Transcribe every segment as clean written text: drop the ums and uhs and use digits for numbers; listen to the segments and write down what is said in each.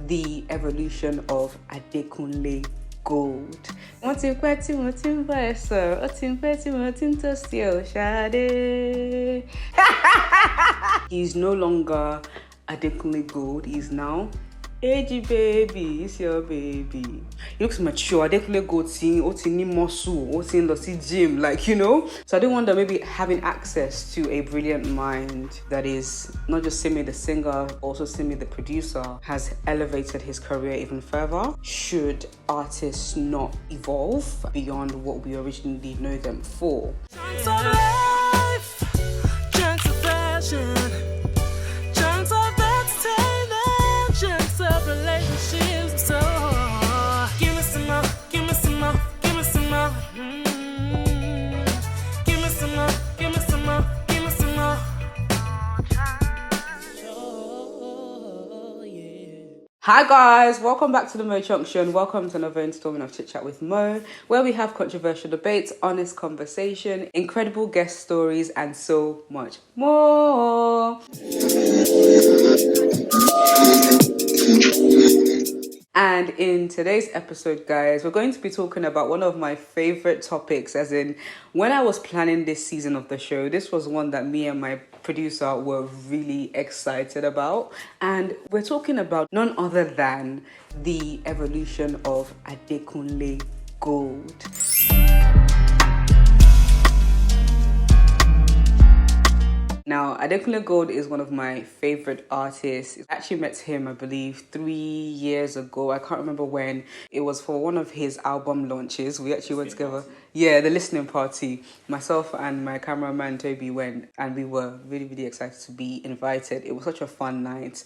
the evolution of Adekunle Gold. Wọ́n ti pẹ́ tí mo ti ń bá ẹ sọ̀rọ̀, ó ti pẹ́ tí mo ti ń toast ẹ o, Sade. He's no longer Adekunle Gold. He's now AG baby, it's your baby. He looks mature. Adekunle Gold sing, ó ti ní muscle, ó ti ń lọ sí gym, like, you know. So I do wonder maybe having access to a brilliant mind that is not just Simi the singer, also Simi the producer, has elevated his career even further. Should artists not evolve beyond what we originally know them for? Chunks of life, chunks of passion, chunks of entertainment, chunks of relationships. So give me some more, give me some more, give me some more. Give me some more, give me some more, give me some more. Oh, yeah. Hi guys, welcome back to the Mo Junction. Welcome to another installment of Chit Chat with Mo, where we have controversial debates, honest conversation, incredible guest stories, and so much more. And in today's episode, guys, we're going to be talking about one of my favorite topics, as in when I was planning this season of the show, this was one that me and my producer were really excited about. And we're talking about none other than the evolution of Adekunle Gold. Now, Adekunle Gold is one of my favorite artists. I actually met him, I believe, 3 years ago. I can't remember when. It was for one of his album launches. We actually went together. Yeah, the listening party. Myself and my cameraman Toby went, and we were really, really excited to be invited. It was such a fun night.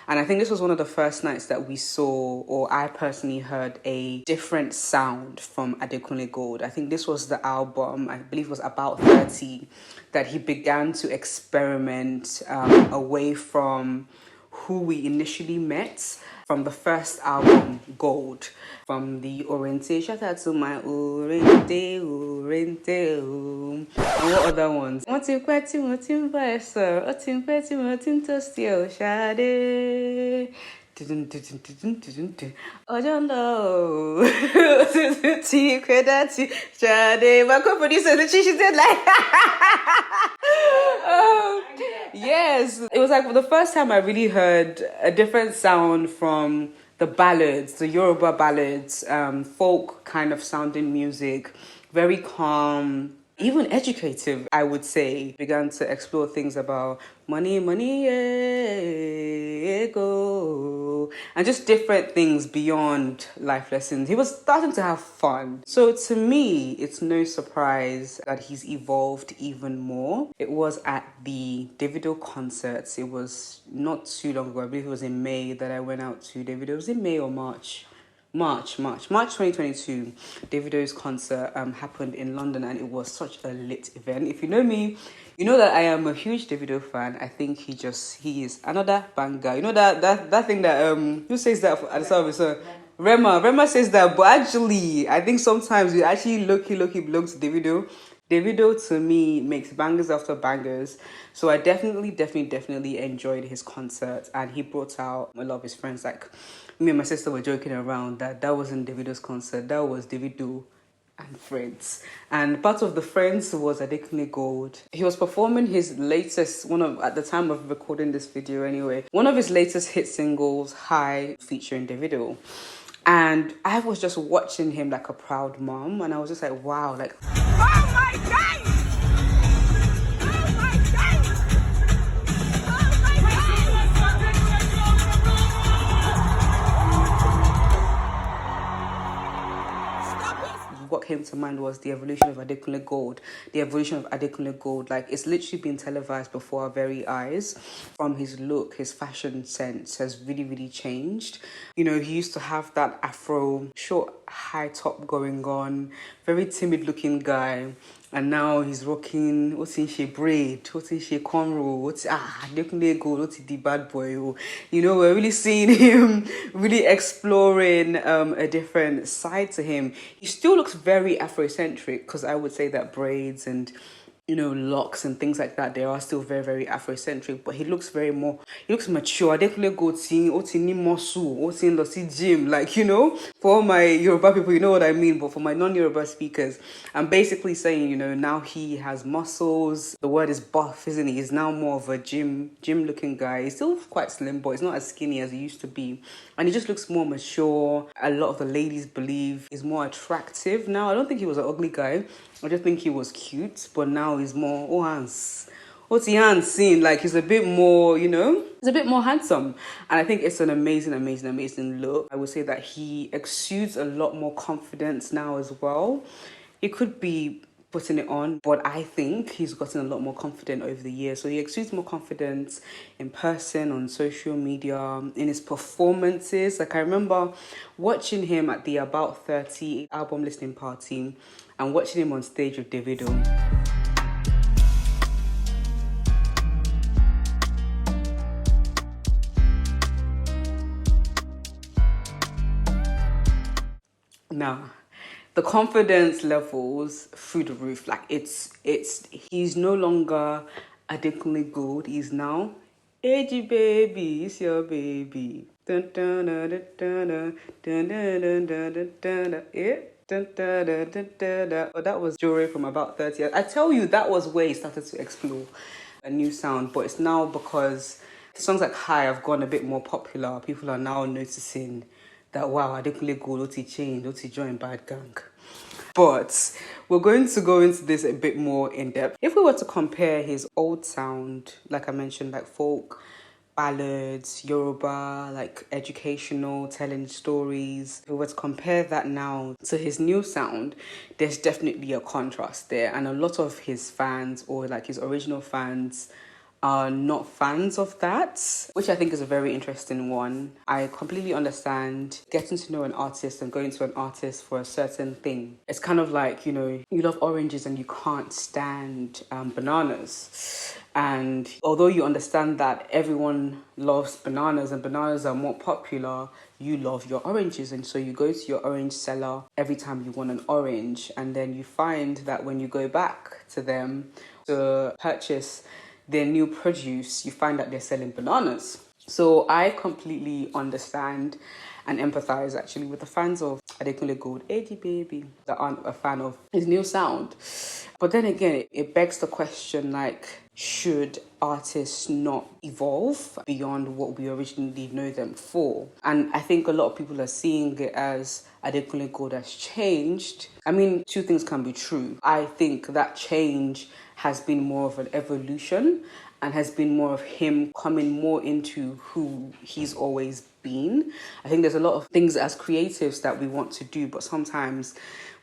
And I think this was one of the first nights that we saw, or I personally heard, a different sound from Adekunle Gold. I think this was the album, I believe it was About 30, that he began to experiment away from who we initially met from the first album, Gold, from the Orente. Shout out to my Orente, and what other ones? Wọ́n ti pẹ́ tí mo ti ń bá ẹ sọ̀rọ̀, ó ti pẹ́ tí mo ti ń toast ẹ o, Sade. Ọjọ́ ń lọ o, tí pẹ́ dá tí Sade. My co-producer, she did like... Yes, it was like for the first time I really heard a different sound from the ballads, the Yoruba ballads, folk kind of sounding music, very calm, even educative, I would say. Began to explore things about money, go, and just different things beyond life lessons. He was starting to have fun. So to me, it's no surprise that he's evolved even more. It was at the Davido concerts. It was not too long ago. I believe it was in May that I went out to Davido. It was in May or March 2022. Davido's concert happened in London, and it was such a lit event. If you know me, you know that I am a huge Davido fan. I think he is another banger. You know that thing that who says that at the start of it? So Rema says that, but actually I think sometimes we actually low-key belong to Davido. Davido to me makes bangers after bangers. So I definitely enjoyed his concert, and he brought out a lot of his friends. Like me and my sister were joking around that wasn't Davido's concert, that was Davido and friends. And part of the friends was Adekunle Gold. He was performing his latest, at the time of recording this video anyway, one of his latest hit singles, High, featuring Davido. And I was just watching him like a proud mom, and I was just like, wow, like, oh my God! Oh my God! Oh my God! What came to mind was the evolution of Adekunle Gold. The evolution of Adekunle Gold, like, it's literally been televised before our very eyes. From his look, his fashion sense has really changed. You know, he used to have that afro, short, high top going on, very timid looking guy. And now he's rocking, what's in she braid, what's in she cornrow, Adekunle Gold, what's the bad boy. You know, we're really seeing him really exploring a different side to him. He still looks very Afrocentric, because I would say that braids and locks and things like that. They are still very, very Afrocentric, but he looks he looks mature. Adekunle Gold ni muscle, in the gym, like, for all my Yoruba people, you know what I mean, but for my non-Yoruba speakers, I'm basically saying, now he has muscles. The word is buff, isn't he? He's now more of a gym looking guy. He's still quite slim, but he's not as skinny as he used to be. And he just looks more mature. A lot of the ladies believe he's more attractive now. I don't think he was an ugly guy. I just think he was cute, but now he's more, what's he seen? Like, he's a bit more, he's a bit more handsome. And I think it's an amazing, amazing, amazing look. I would say that he exudes a lot more confidence now as well. It could be putting it on, but I think he's gotten a lot more confident over the years. So he exudes more confidence in person, on social media, in his performances. Like, I remember watching him at the About 30 album listening party and watching him on stage with Davido. Now, the confidence levels through the roof. Like, he's no longer Adekunle Gold. He's now, "Hey, baby, it's your baby." Dun, dun, dun, dun, dun, dun, dun, dun, dun, dun, dun, yeah. Dun, dun, dun, dun, dun, dun. Oh, that was Jory from About 30. I tell you, that was where he started to explore a new sound. But it's now because songs like High have gone a bit more popular. People are now noticing that, wow, Adekunle Gold, Oti changed, Oti joined Bad Gang. But we're going to go into this a bit more in depth. If we were to compare his old sound, like I mentioned, like folk, ballads, Yoruba, like educational, telling stories, if we were to compare that now to his new sound, there's definitely a contrast there. And a lot of his fans, or like his original fans, are not fans of that, which I think is a very interesting one. I completely understand getting to know an artist and going to an artist for a certain thing. It's kind of like, you love oranges and you can't stand bananas. And although you understand that everyone loves bananas and bananas are more popular, you love your oranges. And so you go to your orange seller every time you want an orange. And then you find that when you go back to them to purchase their new produce, you find that they're selling bananas. So I completely understand and empathize actually with the fans of Adekunle Gold, Eddie Baby, that aren't a fan of his new sound. But then again, it begs the question, like, should artists not evolve beyond what we originally know them for? And I think a lot of people are seeing it as Adekunle Gold has changed. I mean, two things can be true. I think that change has been more of an evolution and has been more of him coming more into who he's always been. I think there's a lot of things as creatives that we want to do, but sometimes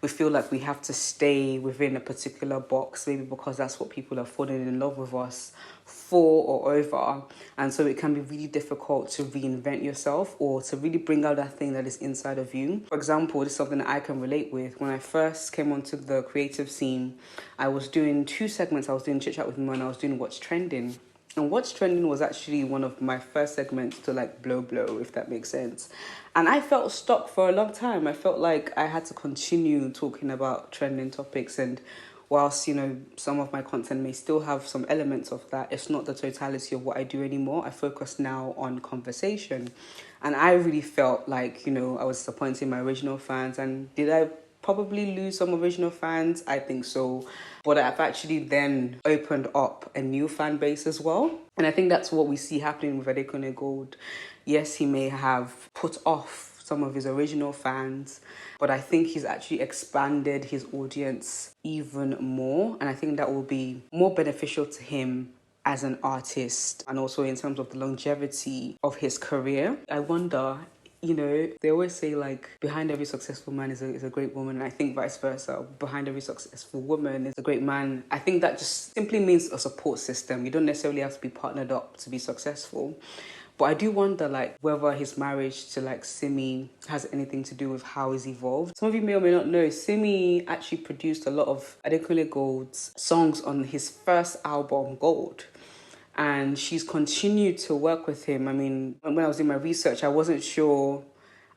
we feel like we have to stay within a particular box, maybe because that's what people are falling in love with us for or over. And so it can be really difficult to reinvent yourself or to really bring out that thing that is inside of you. For example, this is something that I can relate with. When I first came onto the creative scene, I was doing 2 segments. I was doing ChitChatWithMo and I was doing What's Trending. And What's Trending was actually one of my first segments to like blow, if that makes sense. And I felt stuck for a long time. I felt like I had to continue talking about trending topics. And whilst, some of my content may still have some elements of that, it's not the totality of what I do anymore. I focus now on conversation. And I really felt like, I was disappointing my original fans. And did I probably lose some original fans? I think so. But I've actually then opened up a new fan base as well. And I think that's what we see happening with Adekunle Gold. Yes, he may have put off some of his original fans, but I think he's actually expanded his audience even more. And I think that will be more beneficial to him as an artist and also in terms of the longevity of his career. I wonder, they always say like behind every successful man is a great woman, and I think vice versa. Behind every successful woman is a great man. I think that just simply means a support system. You don't necessarily have to be partnered up to be successful. But I do wonder like whether his marriage to like Simi has anything to do with how he's evolved. Some of you may or may not know, Simi actually produced a lot of Adekunle Gold's songs on his first album, Gold. And she's continued to work with him. I mean, when I was doing my research, I wasn't sure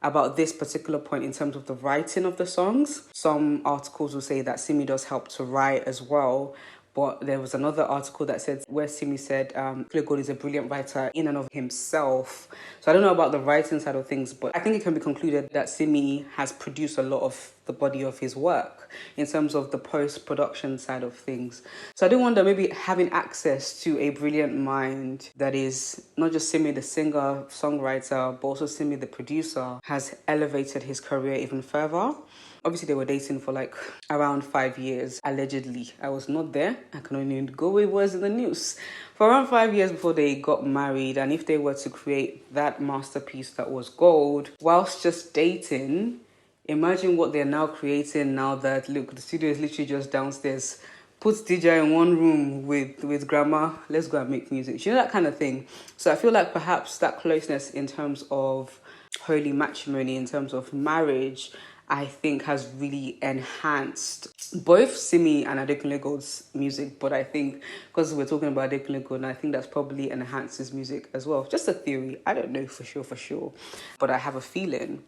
about this particular point in terms of the writing of the songs. Some articles will say that Simi does help to write as well. But there was another article that said where Simi said Adekunle Gold is a brilliant writer in and of himself. So I don't know about the writing side of things, but I think it can be concluded that Simi has produced a lot of the body of his work in terms of the post-production side of things. So I do wonder, maybe having access to a brilliant mind that is not just Simi the singer, songwriter, but also Simi the producer has elevated his career even further. Obviously, they were dating for like around 5 years, allegedly. I was not there. I can only go with words in the news. For around 5 years before they got married, and if they were to create that masterpiece that was gold, whilst just dating, imagine what they're now creating now that, look, the studio is literally just downstairs. Put DJ in one room with grandma, let's go and make music. You know, that kind of thing. So I feel like perhaps that closeness in terms of holy matrimony, in terms of marriage, I think has really enhanced both Simi and Adekunle Gold's music. But I think because we're talking about Adekunle Gold, I think that's probably enhanced his music as well. Just a theory. I don't know for sure. But I have a feeling.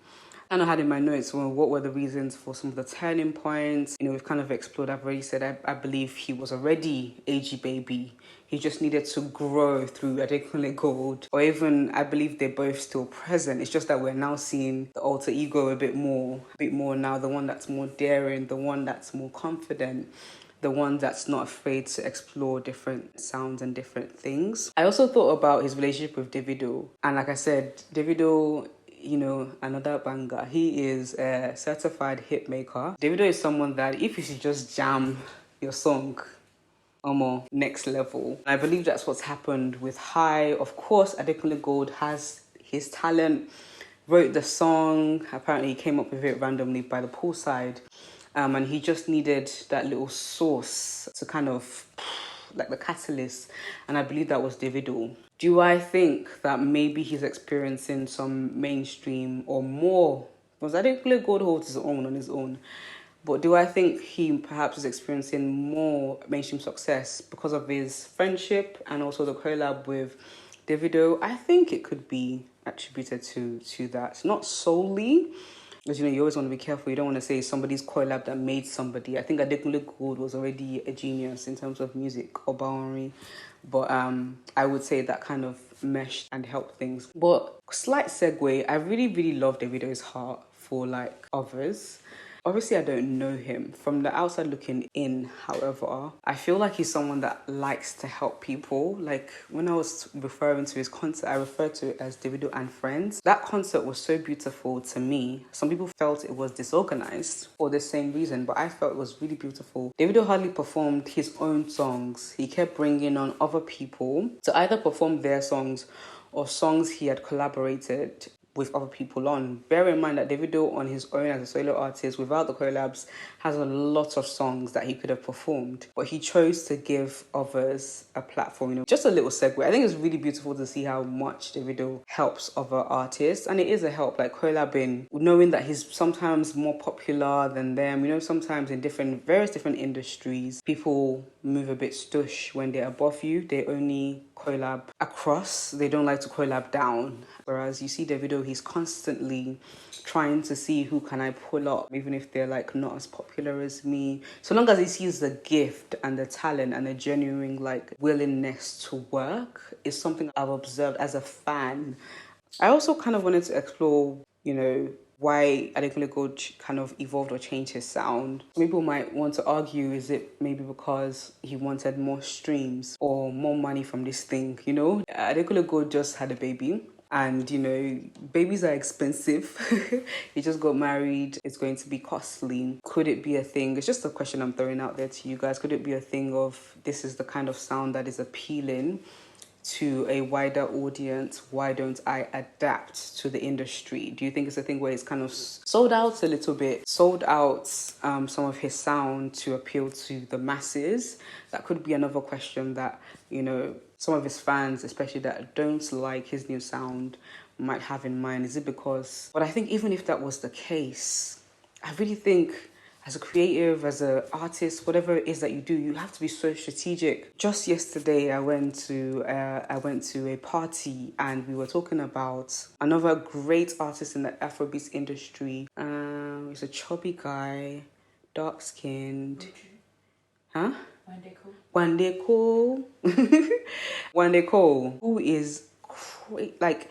And I had in my notes, well, what were the reasons for some of the turning points? You know, we've kind of explored. I've already said I believe he was already AG baby. He just needed to grow through Adekunle Gold. Or even, I believe they're both still present. It's just that we're now seeing the alter ego a bit more now. The one that's more daring, the one that's more confident, the one that's not afraid to explore different sounds and different things. I also thought about his relationship with Davido. And like I said, Davido, you know, another banger. He is a certified hit maker. Davido is someone that if you should just jam your song, more next level. I believe that's what's happened with High. Of course, Adekunle Gold has his talent, wrote the song. Apparently, he came up with it randomly by the poolside. And he just needed that little source to kind of, like the catalyst. And I believe that was Davido. Do I think that maybe he's experiencing some mainstream or more? Because Adekunle Gold holds his own on his own. But do I think he perhaps is experiencing more mainstream success because of his friendship and also the collab with Davido? I think it could be attributed to that. Not solely, because, you know, you always want to be careful. You don't want to say somebody's collab that made somebody. I think Adekunle Gold was already a genius in terms of music or Bowery. But I would say that kind of meshed and helped things. But slight segue, I really love Davido's heart for like others. Obviously, I don't know him. From the outside looking in, however, I feel like he's someone that likes to help people. Like, when I was referring to his concert, I referred to it as Davido and Friends. That concert was so beautiful to me. Some people felt it was disorganized for the same reason, but I felt it was really beautiful. Davido hardly performed his own songs. He kept bringing on other people to either perform their songs or songs he had collaborated with other people on. Bear in mind that Davido on his own as a solo artist without the collabs has a lot of songs that he could have performed, but he chose to give others a platform. You know, just a little segue. I think it's really beautiful to see how much Davido helps other artists, and it is a help, like collabing, knowing that he's sometimes more popular than them. You know, sometimes in various different industries, people move a bit stush when they're above you. They only collab across. They don't like to collab down. Whereas you see Davido, he's constantly trying to see who can I pull up, even if they're like not as popular as me. So long as he sees the gift and the talent and the genuine like willingness to work is something I've observed as a fan. I also kind of wanted to explore, you know, why Adekunle Gold kind of evolved or changed his sound. Some people might want to argue, is it maybe because he wanted more streams or more money from this thing, you know? Adekunle Gold just had a baby. And, you know, babies are expensive. He just got married. It's going to be costly. Could it be a thing? It's just a question I'm throwing out there to you guys. Could it be a thing of this is the kind of sound that is appealing to a wider audience? Why don't I adapt to the industry? Do you think it's a thing where it's kind of sold out a little bit, sold out some of his sound to appeal to the masses? That could be another question that, you know, some of his fans, especially that don't like his new sound, might have in mind. Is it because... But I think even if that was the case, I really think as a creative, as an artist, whatever it is that you do, you have to be so strategic. Just yesterday, I went to a party and we were talking about another great artist in the Afrobeats industry. He's a chubby guy, dark-skinned. Huh? Wandeko. Wandeko, who is like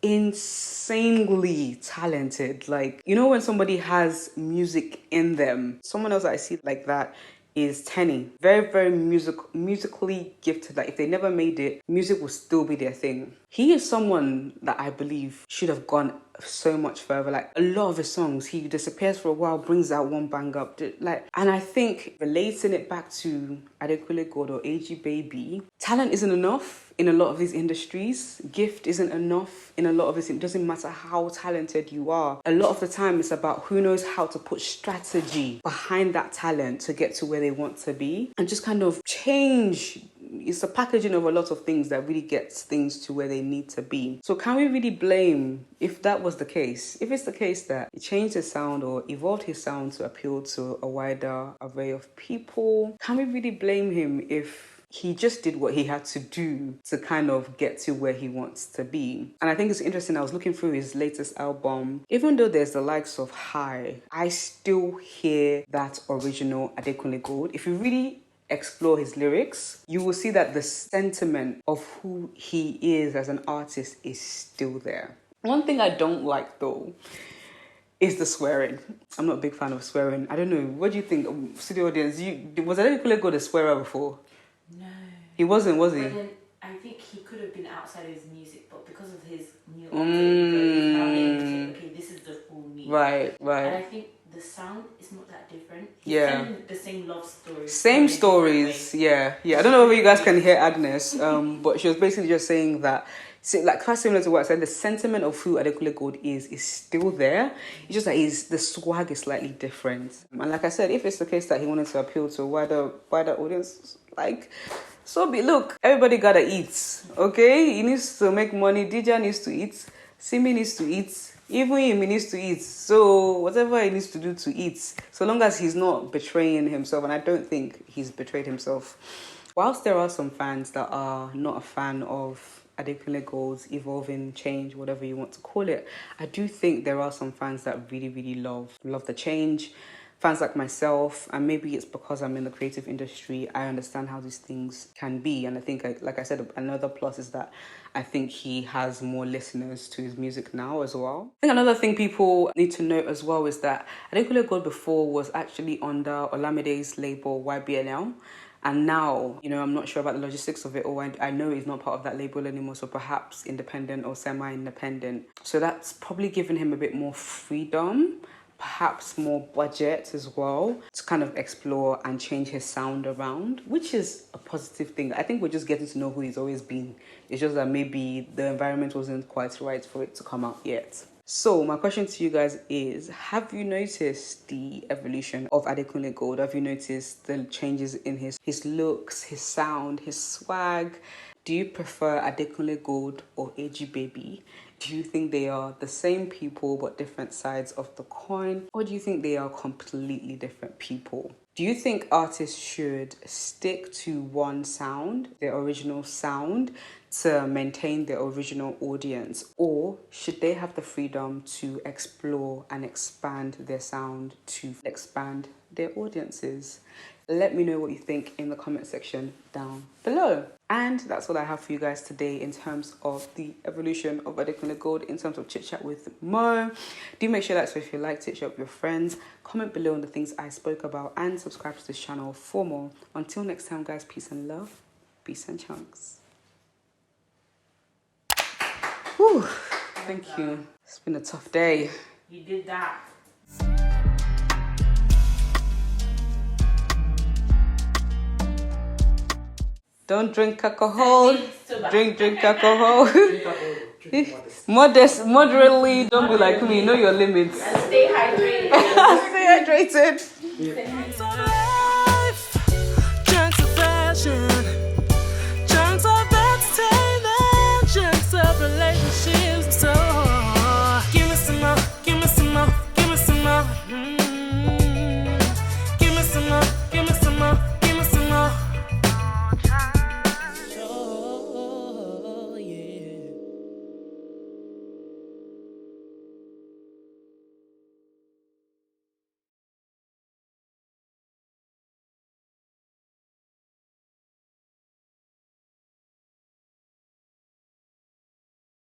insanely talented. Like, you know, when somebody has music in them, someone else that I see like that is Tenny. Very, very musically gifted. Like, if they never made it, music will still be their thing. He is someone that I believe should have gone so much further. Like, a lot of his songs, he disappears for a while, brings out one bang up. Like, and I think relating it back to Adekunle Gold or AG Baby, talent isn't enough in a lot of these industries. Gift isn't enough in a lot of this. It doesn't matter how talented you are. A lot of the time, it's about who knows how to put strategy behind that talent to get to where they want to be, and just kind of change. It's a packaging of a lot of things that really gets things to where they need to be. So can we really blame, if that was the case, if it's the case that he changed his sound or evolved his sound to appeal to a wider array of people, can we really blame him if he just did what he had to do to kind of get to where he wants to be? And I think it's interesting, I was looking through his latest album. Even though there's the likes of High, I still hear that original Adekunle Gold. If you really explore his lyrics, you will see that the sentiment of who he is as an artist is still there. One thing I don't like though is the swearing. I'm not a big fan of swearing. I don't know, what do you think, studio audience? Was Adekunle Gold a swearer before? No. He wasn't, was he? But then I think he could have been outside of his music, but because of his new he's now able to say, okay, this is the full me. Right. And I think the sound is not that different. He's Yeah. telling the same love stories. Same stories, yeah. I don't know if you guys can hear Agnes, but she was basically just saying that, like, quite similar to what I said, the sentiment of who Adekunle Gold is still there. It's just that the swag is slightly different. And like I said, if it's the case that he wanted to appeal to a wider audience, like, so be. Look, everybody gotta eat, okay? He needs to make money. DJ needs to eat. Simi needs to eat. Even him, he needs to eat. So whatever he needs to do to eat, so long as he's not betraying himself, and I don't think he's betrayed himself. Whilst there are some fans that are not a fan of Adekunle Gold's evolving, change, whatever you want to call it, I do think there are some fans that really, really love the change. Fans like myself, and maybe it's because I'm in the creative industry, I understand how these things can be. And I think, like I said, another plus is that I think he has more listeners to his music now as well. I think another thing people need to note as well is that Adekunle Gold before was actually under Olamide's label YBNL. And now, you know, I'm not sure about the logistics of it, or I know he's not part of that label anymore, so perhaps independent or semi-independent. So that's probably given him a bit more freedom, perhaps more budget as well, to kind of explore and change his sound around, which is a positive thing. I think we're just getting to know who he's always been. It's just that maybe the environment wasn't quite right for it to come out yet. So my question to you guys is, have you noticed the evolution of Adekunle Gold? Have you noticed the changes in his looks, his sound, his swag? Do you prefer Adekunle Gold or AG Baby? Do you think they are the same people but different sides of the coin? Or do you think they are completely different people? Do you think artists should stick to one sound, their original sound, to maintain their original audience? Or should they have the freedom to explore and expand their sound to expand their audiences? Let me know what you think in the comment section down below. And that's all I have for you guys today in terms of the evolution of Adekunle Gold, in terms of Chit Chat with Mo. Do make sure that if you liked it, share with your friends, comment below on the things I spoke about, and subscribe to this channel for more. Until next time, guys, peace and love. Peace and chunks. Whew, thank you. It's been a tough day. You did that. Don't drink alcohol. Drink alcohol. Moderately. Don't be like me. Know your limits. And stay hydrated. Stay hydrated. Yeah.